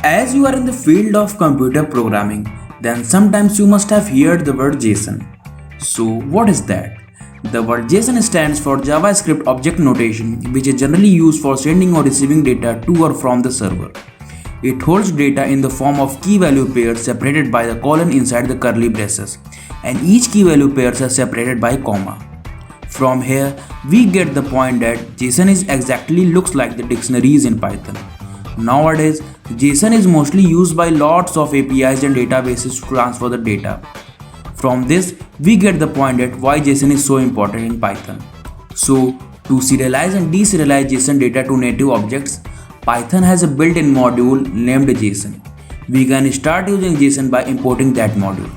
As you are in the field of computer programming, then sometimes you must have heard the word JSON. So what is that? The word JSON stands for JavaScript Object Notation, which is generally used for sending or receiving data to or from the server. It holds data in the form of key value pairs separated by the colon inside the curly braces, and each key value pairs are separated by comma. From here, we get the point that JSON is exactly looks like the dictionaries in Python. Nowadays, JSON is mostly used by lots of APIs and databases to transfer the data. From this, we get the point that why JSON is so important in Python. So, to serialize and deserialize JSON data to native objects, Python has a built-in module named JSON. We can start using JSON by importing that module.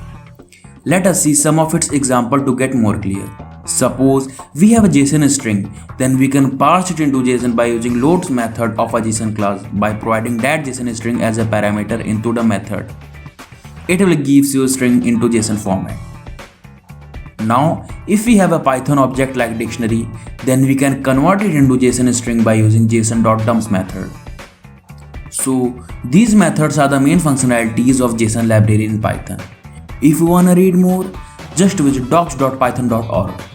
Let us see some of its examples to get more clear. Suppose we have a JSON string, then we can parse it into JSON by using loads method of a JSON class by providing that JSON string as a parameter into the method. It will give you a string into JSON format. Now, if we have a Python object like dictionary, then we can convert it into JSON string by using json.dumps method. So, these methods are the main functionalities of JSON library in Python. If you wanna read more, just visit docs.python.org.